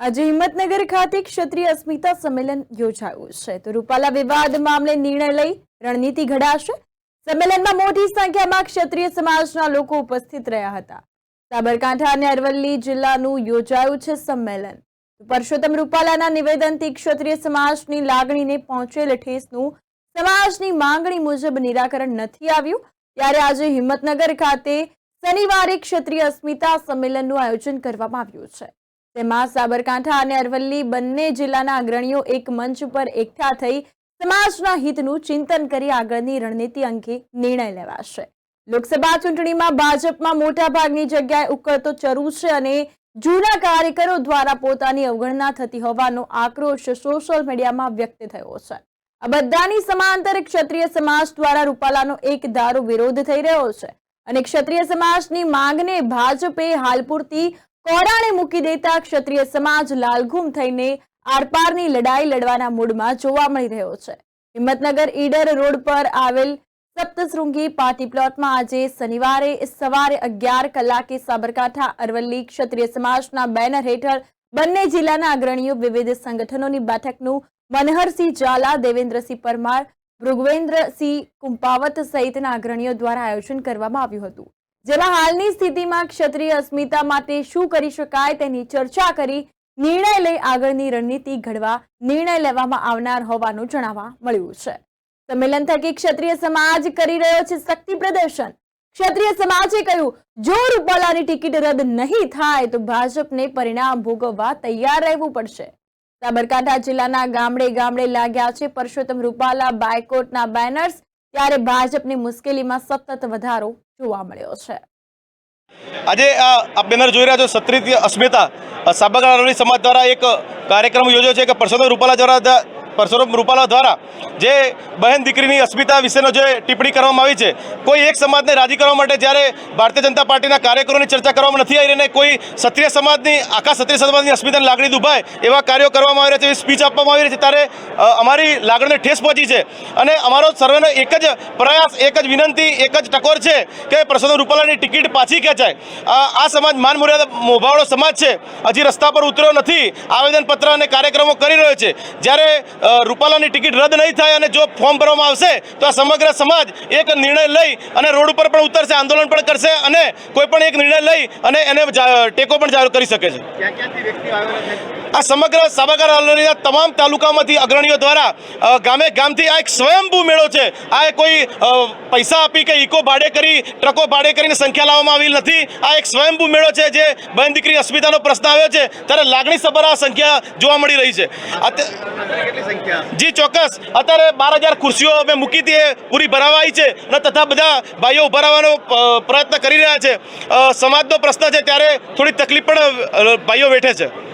આજે હિંમતનગર ખાતે ક્ષત્રિય અસ્મિતા સંમેલન યોજાયું છે તો રૂપાલા વિવાદ મામલે નિર્ણય લઈ રણનીતિ ઘડાશે। સંમેલનમાં મોટી સંખ્યામાં ક્ષત્રિય સમાજના લોકો ઉપસ્થિત રહ્યા હતા। સાબરકાંઠા અને અરવલ્લી જિલ્લાનું યોજાયું છે સંમેલન। પરસોત્તમ રૂપાલાના નિવેદનથી ક્ષત્રિય સમાજની લાગણીને પહોંચેલ ઠેસનું સમાજની માંગણી મુજબ નિરાકરણ નથી આવ્યું, ત્યારે આજે હિંમતનગર ખાતે શનિવારે ક્ષત્રિય અસ્મિતા સંમેલનનું આયોજન કરવામાં આવ્યું છે। તેમાં સાબરકાંઠા અને અરવલ્લી બંને જિલ્લાના અગ્રણીઓ એક મંચ પર એકઠા થઈ સમાજના હિતનું ચિંતન કરી આગળની રણનીતિ અંગે નિર્ણય લેવાશે। લોકસભા ચૂંટણીમાં ભાજપમાં મોટાભાગની જગ્યાએ ઉકળતો ચરુ છે અને જૂના કાર્યકરો દ્વારા પોતાની અવગણના થતી હોવાનો આક્રોશ સોશિયલ મીડિયામાં વ્યક્ત થયો છે। આ બધાની સમાંતર ક્ષત્રિય સમાજ દ્વારા રૂપાલાનો એક ધારો વિરોધ થઈ રહ્યો છે અને ક્ષત્રિય સમાજની માંગને ભાજપે હાલ પૂરતી કોડાણે મૂકી દેતા ક્ષત્રિય સમાજ લાલઘૂમ થઈને આરપારની લડાઈ લડવાના મૂડમાં જોવા મળી રહ્યો છે। હિંમતનગર ઈડર રોડ પર આવેલ સપ્તશૃંગી પાર્ટી પ્લોટમાં આજે શનિવારે સવારે 11 કલાકે સાબરકાંઠા અરવલ્લી ક્ષત્રિય સમાજના બેનર હેઠળ બંને જિલ્લાના અગ્રણીઓ વિવિધ સંગઠનોની બેઠકનું મનહરસિંહ ઝાલા, દેવેન્દ્રસિંહ પરમાર, ભૃગવેન્દ્રસિંહ કુંપાવત સહિતના અગ્રણીઓ દ્વારા આયોજન કરવામાં આવ્યું હતું, જેમાં હાલની સ્થિતિમાં ક્ષત્રિય અસ્મિતા માટે શું કરી શકાય તેની ચર્ચા કરી નિર્ણય લઈ આગળની રણનીતિ ઘડવા નિર્ણય લેવામાં આવનાર હોવાનું જાણવા મળ્યું છે। સંમેલન થકી ક્ષત્રિય સમાજ કરી રહ્યો છે શક્તિ પ્રદર્શન। ક્ષત્રિય સમાજે કહ્યું, જો રૂપાલાની ટિકિટ રદ નહીં થાય તો ભાજપને પરિણામ ભોગવવા તૈયાર રહેવું પડશે। સાબરકાંઠા જિલ્લાના ગામડે ગામડે લાગ્યા છે પરસોત્તમ રૂપાલા બાયકોટના બેનર્સ, ત્યારે ભાજપની મુશ્કેલીમાં સતત વધારો જોવા મળ્યો છે। આજે આ બેનર જોઈ રહ્યા છો ક્ષત્રિય અસ્મિતા સાબરકાંઠા અરવલ્લી સમાજ દ્વારા એક કાર્યક્રમ યોજ્યો છે કે પરસોત્તમ રૂપાલા દ્વારા જે બહેન દીકરીની અસ્મિતા વિશેનો જે ટિપ્પણી કરવામાં આવી છે, કોઈ એક સમાજને રાજી કરવા માટે જ્યારે ભારતીય જનતા પાર્ટીના કાર્યકરોની ચર્ચા કરવામાં નથી આવી રહી, કોઈ ક્ષત્રિય સમાજની આખા ક્ષત્રિય સમાજની અસ્મિતાની લાગણી દુભાય એવા કાર્યો કરવામાં આવી રહ્યા છે, એવી સ્પીચ આપવામાં આવી રહી છે, ત્યારે અમારી લાગણીને ઠેસ પહોંચી છે અને અમારો સર્વેનો એક જ પ્રયાસ, એક જ વિનંતી, એક જ ટકોર છે કે પરસોત્તમ રૂપાલાની ટિકિટ પાછી ખેંચાય। આ સમાજ માન મર્યાદા મોભાવાળો સમાજ છે, હજી રસ્તા પર ઉતર્યો નથી, આવેદનપત્ર અને કાર્યક્રમો કરી રહ્યો છે। જ્યારે રૂપાલાની ટિકિટ રદ નહીં થાય અને જો ફોર્મ ભરવામાં આવશે તો આ સમગ્ર સમાજ એક નિર્ણય લઈ અને રોડ ઉપર પણ ઉતરશે, આંદોલન પણ કરશે અને કોઈ પણ એક નિર્ણય લઈ અને એને ટેકો પણ જાહેર કરી શકે છે। આ સમગ્ર સાબરકાંઠા અરવલ્લીના તમામ તાલુકામાંથી અગ્રણીઓ દ્વારા ગામે ગામથી આ એક સ્વયંભૂ મેળો છે। આ કોઈ પૈસા આપી કે ઇકો ભાડે કરી, ટ્રકો ભાડે કરીને સંખ્યા લાવવામાં આવેલ નથી। આ એક સ્વયંભૂ મેળો છે જે બહેન દીકરી અસ્મિતાનો પ્રશ્ન આવ્યો છે ત્યારે લાગણીસભર આ સંખ્યા જોવા મળી રહી છે। જી ચોક્કસ, અત્યારે 12,000 ખુરશીઓ અમે મૂકી હતી, એ પૂરી ભરાવાઈ છે અને તથા બધા ભાઈઓ ઉભા રહેવાનો પ્રયત્ન કરી રહ્યા છે। સમાજનો પ્રશ્ન છે ત્યારે થોડી તકલીફ પણ ભાઈઓ વેઠે છે।